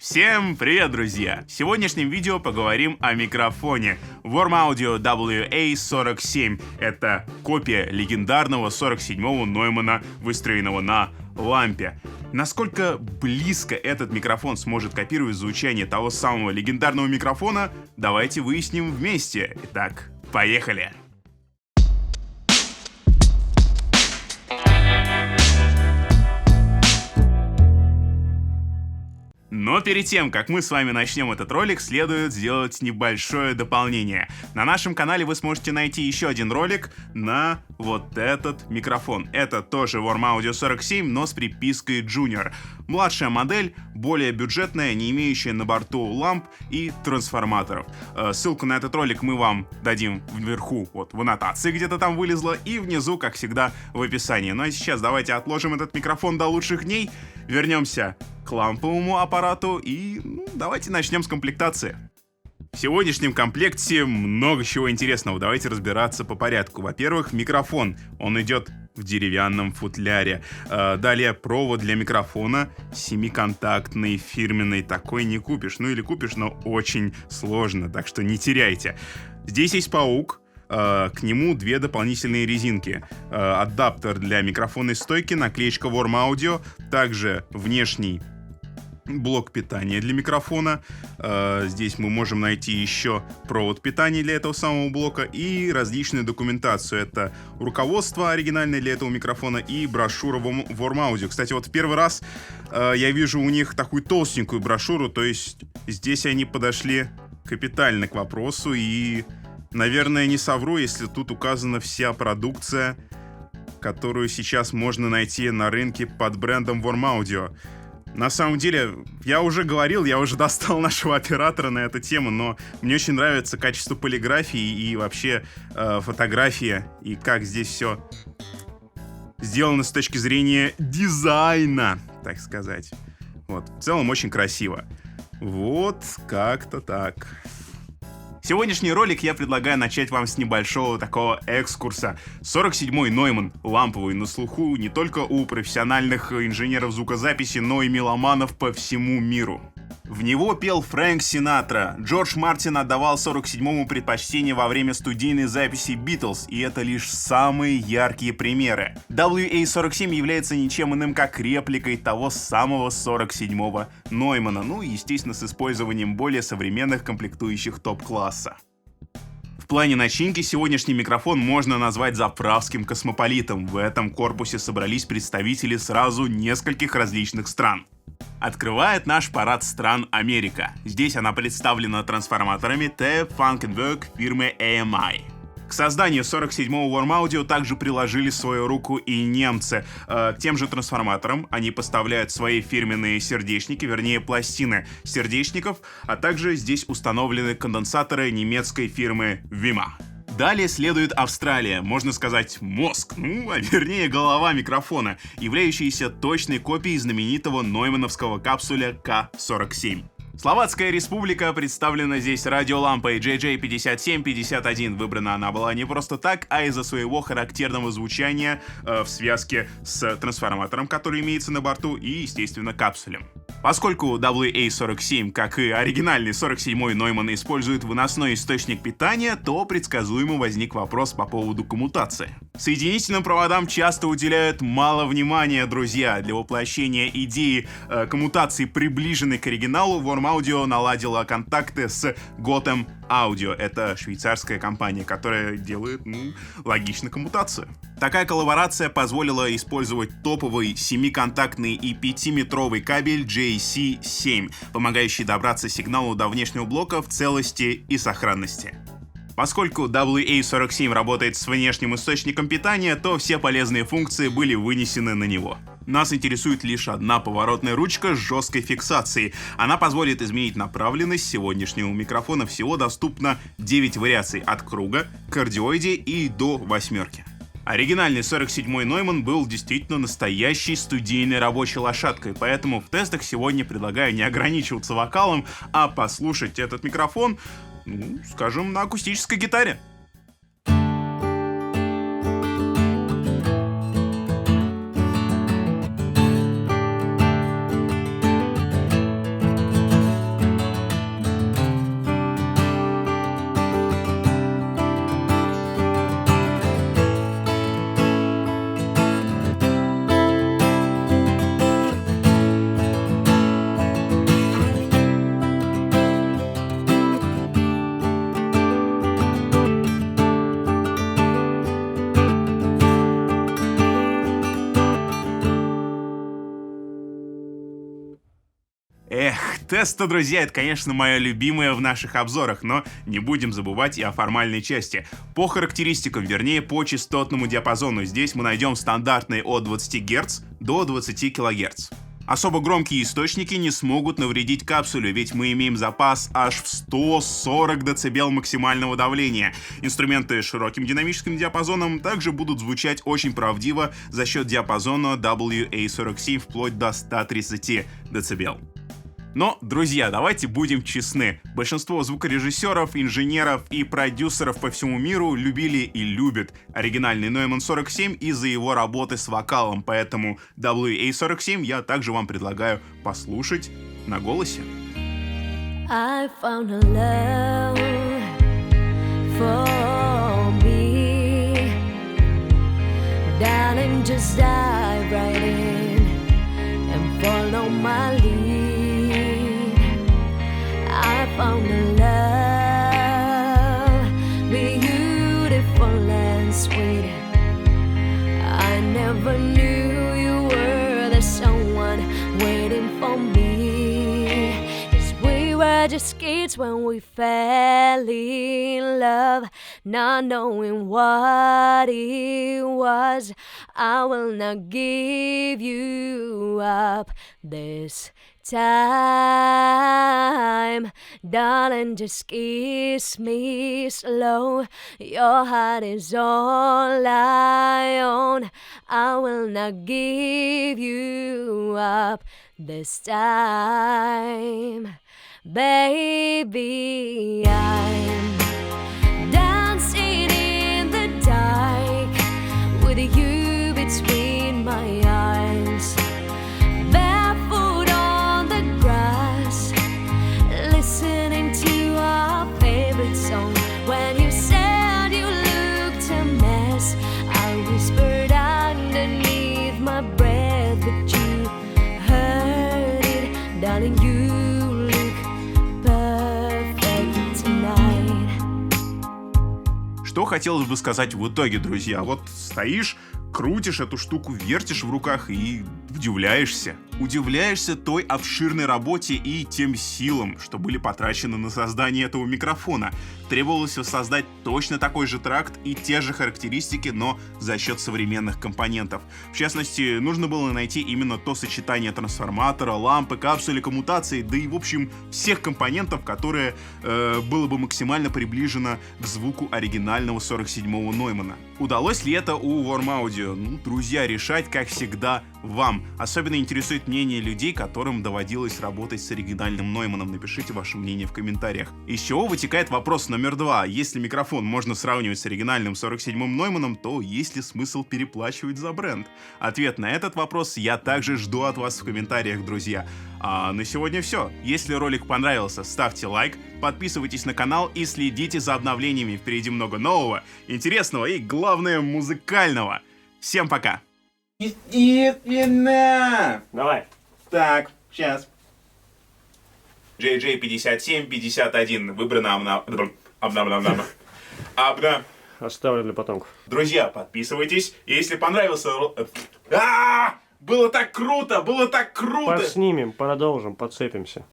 Всем привет, друзья! В сегодняшнем видео поговорим о микрофоне Warm Audio WA-47. Это копия легендарного 47-го Ноймана, выстроенного на лампе. Насколько близко этот микрофон сможет копировать звучание того самого легендарного микрофона, давайте выясним вместе. Итак, поехали! Но перед тем, как мы с вами начнем этот ролик, следует сделать небольшое дополнение. На нашем канале вы сможете найти еще один ролик на вот этот микрофон. Это тоже Warm Audio 47, но с припиской Junior. Младшая модель, более бюджетная, не имеющая на борту ламп и трансформаторов. Ссылку на этот ролик мы вам дадим вверху, вот в аннотации где-то там вылезла, и внизу, как всегда, в описании. Ну а сейчас давайте отложим этот микрофон до лучших дней, вернемся к ламповому аппарату и давайте начнем с комплектации. В сегодняшнем комплекте много чего интересного, давайте разбираться по порядку. Во-первых, микрофон, он идет в деревянном футляре. Далее провод для микрофона 7-контактный, фирменный, такой не купишь. Ну или купишь, но очень сложно, так что не теряйте. Здесь есть паук. К нему две дополнительные резинки. Адаптер для микрофонной стойки, наклеечка Warm Audio, также внешний блок питания для микрофона. Здесь мы можем найти еще провод питания для этого самого блока и различную документацию. Это руководство оригинальное для этого микрофона и брошюра Warm Audio. Кстати, вот в первый раз я вижу у них такую толстенькую брошюру, то есть здесь они подошли капитально к вопросу и, наверное, не совру, если тут указана вся продукция, которую сейчас можно найти на рынке под брендом Warm Audio. На самом деле, я уже говорил, я уже достал нашего оператора на эту тему, но мне очень нравится качество полиграфии и вообще фотография, и как здесь все сделано с точки зрения дизайна, так сказать. Вот, в целом очень красиво. Вот, как-то так. Сегодняшний ролик я предлагаю начать вам с небольшого такого экскурса. 47-й Нойман, ламповый, на слуху не только у профессиональных инженеров звукозаписи, но и меломанов по всему миру. В него пел Фрэнк Синатра. Джордж Мартин отдавал 47-му предпочтение во время студийной записи Beatles, и это лишь самые яркие примеры. WA-47 является ничем иным, как репликой того самого 47-го Ноймана, ну и, естественно, с использованием более современных комплектующих топ-класса. В плане начинки сегодняшний микрофон можно назвать заправским космополитом. В этом корпусе собрались представители сразу нескольких различных стран. Открывает наш парад стран Америка. Здесь она представлена трансформаторами T Funkenwerk фирмы AMI. К созданию 47-го Warm Audio также приложили свою руку и немцы. К тем же трансформаторам они поставляют свои фирменные сердечники, вернее пластины сердечников, а также здесь установлены конденсаторы немецкой фирмы Wima. Далее следует Австралия, можно сказать мозг, а вернее голова микрофона, являющаяся точной копией знаменитого ноймановского капсуля К-47. Словацкая республика представлена здесь радиолампой JJ5751. Выбрана она была не просто так, а из-за своего характерного звучания в связке с трансформатором, который имеется на борту, и, естественно, капсулем. Поскольку WA-47, как и оригинальный 47-й Нойман, использует выносной источник питания, то предсказуемо возник вопрос по поводу коммутации. Соединительным проводам часто уделяют мало внимания, друзья. Для воплощения идеи коммутации, приближенной к оригиналу, Warm Audio наладила контакты с Gotem Audio. Это швейцарская компания, которая делает, логично, коммутацию. Такая коллаборация позволила использовать топовый 7-контактный и 5-метровый кабель JC7, помогающий добраться сигналу до внешнего блока в целости и сохранности. Поскольку WA-47 работает с внешним источником питания, то все полезные функции были вынесены на него. Нас интересует лишь одна поворотная ручка с жесткой фиксацией. Она позволит изменить направленность сегодняшнего микрофона. Всего доступно 9 вариаций от круга, кардиоиде и до восьмерки. Оригинальный 47-й Нойман был действительно настоящей студийной рабочей лошадкой, поэтому в тестах сегодня предлагаю не ограничиваться вокалом, а послушать этот микрофон, скажем, на акустической гитаре. Тесто, друзья, это, конечно, мое любимое в наших обзорах, но не будем забывать и о формальной части. По характеристикам, вернее, по частотному диапазону, здесь мы найдем стандартные от 20 Гц до 20 кГц. Особо громкие источники не смогут навредить капсуле, ведь мы имеем запас аж в 140 дБ максимального давления. Инструменты с широким динамическим диапазоном также будут звучать очень правдиво за счет диапазона WA47 вплоть до 130 дБ. Но, друзья, давайте будем честны. Большинство звукорежиссеров, инженеров и продюсеров по всему миру любили и любят оригинальный Neumann 47 из-за его работы с вокалом, поэтому WA47 я также вам предлагаю послушать на голосе. I found a love for me. Darling, just dive right in and follow my lead. I found a love beautiful and sweet. I never knew you were the someone waiting for me. 'Cause we were just kids when we fell in love, not knowing what it was. I will not give you up this time. Darling, just kiss me slow. Your heart is all I own. I will not give you up this time. Baby, I'm dancing in the dark with you between my arms. Barefoot on the grass, listening to our favorite song. When you said you looked a mess, I whispered underneath my breath, but you heard it. Darling, you look perfect tonight. Что хотелось бы сказать в итоге, друзья? Вот стоишь, крутишь эту штуку, вертишь в руках и удивляешься. Удивляешься той обширной работе и тем силам, что были потрачены на создание этого микрофона. Требовалось воссоздать точно такой же тракт и те же характеристики, но за счет современных компонентов. В частности, нужно было найти именно то сочетание трансформатора, лампы, капсули, коммутации, да и в общем всех компонентов, которые было бы максимально приближено к звуку оригинального 47-го Ноймана. Удалось ли это у Warm Audio? Ну, друзья, решать, как всегда, вам. Особенно интересует мнение людей, которым доводилось работать с оригинальным Нойманом. Напишите ваше мнение в комментариях. Из чего вытекает вопрос номер 2. Если микрофон можно сравнивать с оригинальным 47-м Нойманом, то есть ли смысл переплачивать за бренд? Ответ на этот вопрос я также жду от вас в комментариях, друзья. А на сегодня все. Если ролик понравился, ставьте лайк, подписывайтесь на канал и следите за обновлениями. Впереди много нового, интересного и, главное, музыкального. Всем пока! Естественно! Давай. Так, сейчас. JJ5751 выбрано Оставлю для потомков. Друзья, подписывайтесь. Если понравился... Было так круто! Было так круто! Поснимем, продолжим, подцепимся.